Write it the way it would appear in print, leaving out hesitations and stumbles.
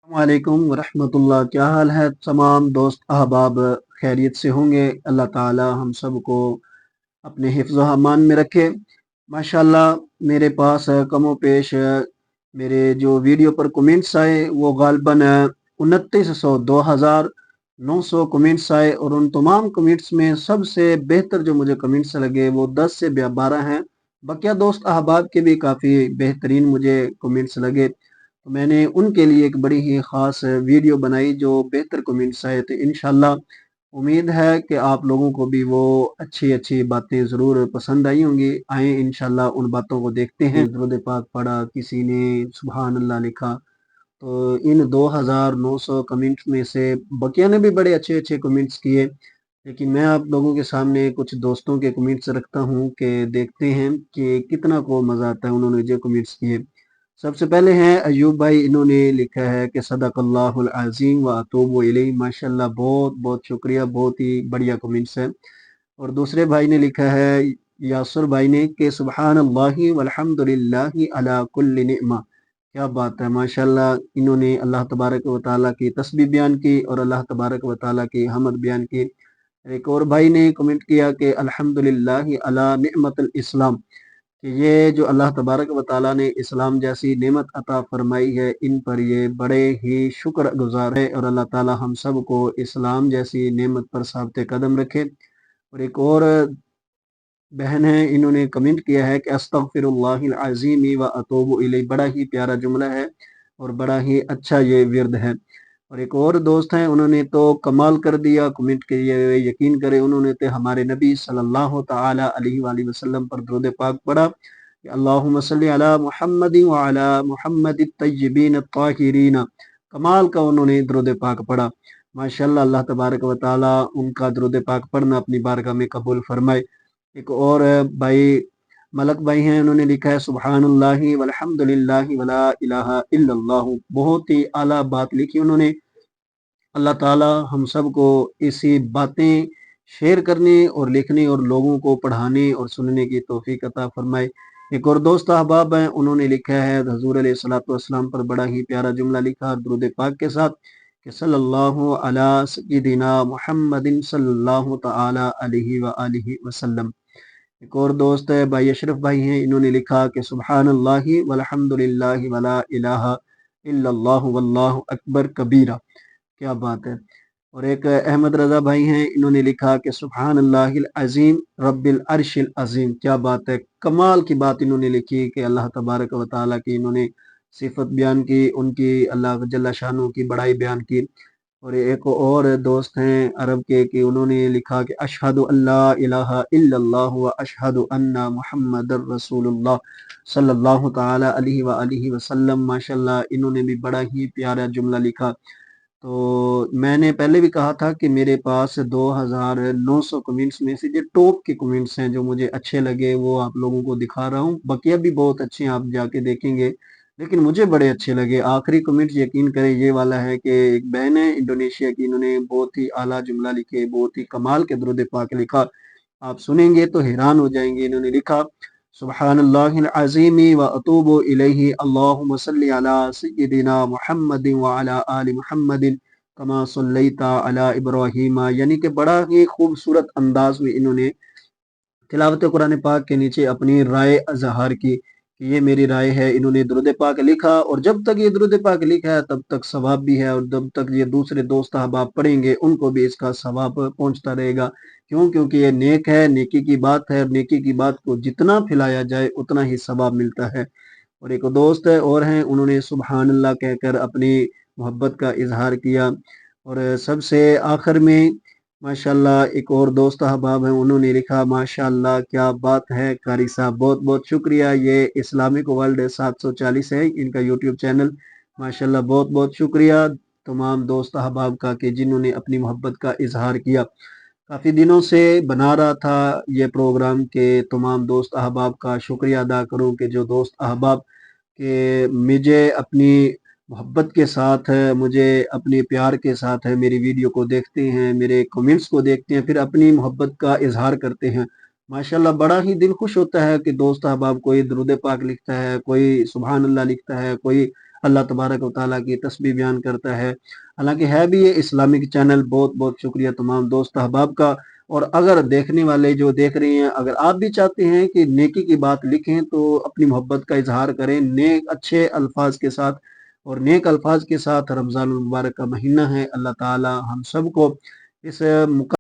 वालेकुम वरहमतुल्लाह। क्या हाल है तमाम दोस्त अहबाब? खैरियत से होंगे। अल्लाह ताला हम सब को अपने हिफ्ज़ अमान में रखे। माशाल्लाह मेरे पास कमो पेश मेरे जो वीडियो पर कमेंट्स आए वो गालबन 2900 2900 कमेंट्स आए, और उन तमाम कमेंट्स में सबसे बेहतर जो मुझे कमेंट्स लगे वो 10 से 12 हैं। बकिया दोस्त अहबाब के भी काफ़ी बेहतरीन मुझे कमेंट्स लगे, तो मैंने उनके लिए एक बड़ी ही ख़ास वीडियो बनाई जो बेहतर कमेंट्स आए। तो इंशाल्लाह उम्मीद है कि आप लोगों को भी वो अच्छी अच्छी बातें ज़रूर पसंद आई होंगी। आए इंशाल्लाह उन बातों को देखते हैं। दुरूद पाक पढ़ा, किसी ने सुभान अल्लाह लिखा, तो इन 2900 कमेंट्स में से बकिया ने भी बड़े अच्छे अच्छे कमेंट्स किए, लेकिन मैं आप लोगों के सामने कुछ दोस्तों के कमेंट्स रखता हूँ कि देखते हैं कि कितना को मज़ा आता है उन्होंने जो कमेंट्स किए। सबसे पहले हैं अयूब भाई, इन्होंने लिखा है कि सदक़ल्लाहुल अज़ीम व अतूबु इलैहि। माशाल्लाह बहुत बहुत शुक्रिया, बहुत ही बढ़िया कमेंट्स है। और दूसरे भाई ने लिखा है यासुर भाई ने कि सुब्हानल्लाहि वल्हम्दुलिल्लाहि अला कुल्लि निअमा। क्या बात है माशाल्लाह, इन्होंने अल्लाह तबारक व तआला की तस्बीह बयान की और अल्लाह तबारक व तआला की हमद बयान की। एक और भाई ने कमेंट किया कि अल्हम्दुलिल्लाहि अला निअमतिल इस्लाम, कि ये जो अल्लाह तबारक व तआला ने इस्लाम जैसी नेमत अता फरमाई है, इन पर ये बड़े ही शुक्र गुजार है, और अल्लाह ताला हम सब को इस्लाम जैसी नेमत पर साबित कदम रखे। और एक और बहन है, इन्होंने कमेंट किया है कि अस्तगफिरुल्लाहिल अज़ीम व अतूबु इलैह। बड़ा ही प्यारा जुमला है और बड़ा ही अच्छा ये विर्द है। और एक और दोस्त हैं, उन्होंने तो कमाल कर दिया कमेंट किए हुए, यकीन करें उन्होंने तो हमारे नबी सल्लल्लाहु ताला अलैहि वसल्लम पर दुरूद पाक पढ़ा कि अल्लाहुम्मा सल्लि अला मुहम्मदिन व अला मुहम्मदित तय्यबीन अत्ताहिरीन। कमाल का उन्होंने दुरूद पाक पढ़ा। माशाल्लाह, अल्लाह तबारक व तआला उनका दुरूद पाक पढ़ना अपनी बारगाह में कबूल फरमाए। एक और भाई मलक भाई हैं, उन्होंने लिखा है सुब्हानल्लाहि वल्हम्दुलिल्लाहि वला इलाहा इल्लल्लाहु। बहुत ही आला बात लिखी उन्होंने। अल्लाह ताला हम सब को ऐसी बातें शेयर करने और लिखने और लोगों को पढ़ाने और सुनने की तौफीक अता फरमाए। एक और दोस्त अहबाब हैं, उन्होंने लिखा है हजूर अलैहिस्सलातु वस्सलाम पर बड़ा ही प्यारा जुमला लिखा दुरूद पाक के साथ कि सल्लल्लाहु अला सय्यिदिना मुहम्मदिन सल्लल्लाहु तआला अलैहि व आलिहि वसल्लम। एक और दोस्त है भाई अशरफ भाई हैं, इन्होंने लिखा कि सुब्हानल्लाहि वल्हम्दुलिल्लाहि वला इलाहा इल्लल्लाहु वल्लाहु अकबर कबीरा। क्या बात है। और एक अहमद रजा भाई हैं, इन्होंने लिखा कि सुब्हानल्लाहिल अज़ीम रब्बिल अर्शिल अज़ीम। क्या बात है, कमाल की बात इन्होंने लिखी कि अल्लाह तबारक व तआला की इन्होंने सिफत बयान की, उनकी अल्लाह जल्ला शानो की बड़ाई बयान की। और एक और दोस्त हैं अरब के कि उन्होंने लिखा कि अशहदु अल्ला इलाहा इल्लल्लाह व अशहदु अन्ना मुहम्मदर रसूलुल्लाह सल्लल्लाहु ताला अलैहि व आलिहि वसल्लम। माशाल्लाह, इन्होंने भी बड़ा ही प्यारा जुमला लिखा। तो मैंने पहले भी कहा था कि मेरे पास 2900 कमेंट्स में से जो टॉप के कमेंट्स हैं जो मुझे अच्छे लगे वो आप लोगों को दिखा रहा हूँ। बकिया भी बहुत अच्छे हैं, आप जाके देखेंगे, लेकिन मुझे बड़े अच्छे लगे। आखिरी कमेंट्स यकीन करें ये वाला है कि एक बहन है इंडोनेशिया की, इन्होंने बहुत ही आला जुमला लिखे, बहुत ही कमाल के दुरूद पाक लिखा, आप सुनेंगे तो हैरान हो जाएंगे। इन्होंने लिखा सुब्हानल्लाहिल अज़ीम व अतूबु इलैहि अल्लाहुम्मा सल्लि अला सय्यिदिना मुहम्मदिन व अला आलि मुहम्मदिन कमा सल्लैता अला इब्राहीम। यानी कि बड़ा ही खूबसूरत अंदाज में इन्होंने तिलावत कुरान पाक के नीचे अपनी राय अजहार की कि ये मेरी राय है। इन्होंने दुरूद पाक लिखा, और जब तक ये दुरूद पाक लिखा है तब तक सवाब भी है, और जब तक ये दूसरे दोस्त अहबाब पढ़ेंगे उनको भी इसका सवाब पहुंचता रहेगा। क्यों? क्योंकि ये नेक है, नेकी की बात है, और नेकी की बात को जितना फैलाया जाए उतना ही सवाब मिलता है। और एक दोस्त है और हैं, उन्होंने सुबहान अल्लाह कहकर अपनी मोहब्बत का इजहार किया। और सबसे आखिर में माशाल्लाह एक और दोस्त अहबाब हैं, उन्होंने लिखा माशाल्लाह क्या बात है कारी साहब, बहुत बहुत शुक्रिया। ये इस्लामिक वर्ल्ड 740 है इनका यूट्यूब चैनल। माशाल्लाह बहुत बहुत शुक्रिया तमाम दोस्त अहबाब का कि जिन्होंने अपनी मोहब्बत का इजहार किया। काफ़ी दिनों से बना रहा था ये प्रोग्राम के तमाम दोस्त अहबाब का शुक्रिया अदा करूं कि जो दोस्त अहबाब के मुझे अपनी मोहब्बत के साथ है, मुझे अपने प्यार के साथ है, मेरी वीडियो को देखते हैं, मेरे कमेंट्स को देखते हैं, फिर अपनी मोहब्बत का इजहार करते हैं। माशाल्लाह बड़ा ही दिल खुश होता है कि दोस्त अहबाब कोई दुरूद पाक लिखता है, कोई सुभान अल्लाह लिखता है, कोई اللہ तबारक व तआला की तस्बीह बयान करता है। हालांकि है भी ये इस्लामिक चैनल। बहुत बहुत शुक्रिया तमाम दोस्त अहबाब का। और अगर देखने वाले जो देख रहे हैं, अगर आप भी चाहते हैं कि नेकी की बात लिखें तो अपनी मोहब्बत का इजहार करें नेक अच्छे अल्फाज के साथ। और नेक अल्फाज के साथ रमज़ान मुबारक का महीना है। अल्लाह ताला हम सबको इस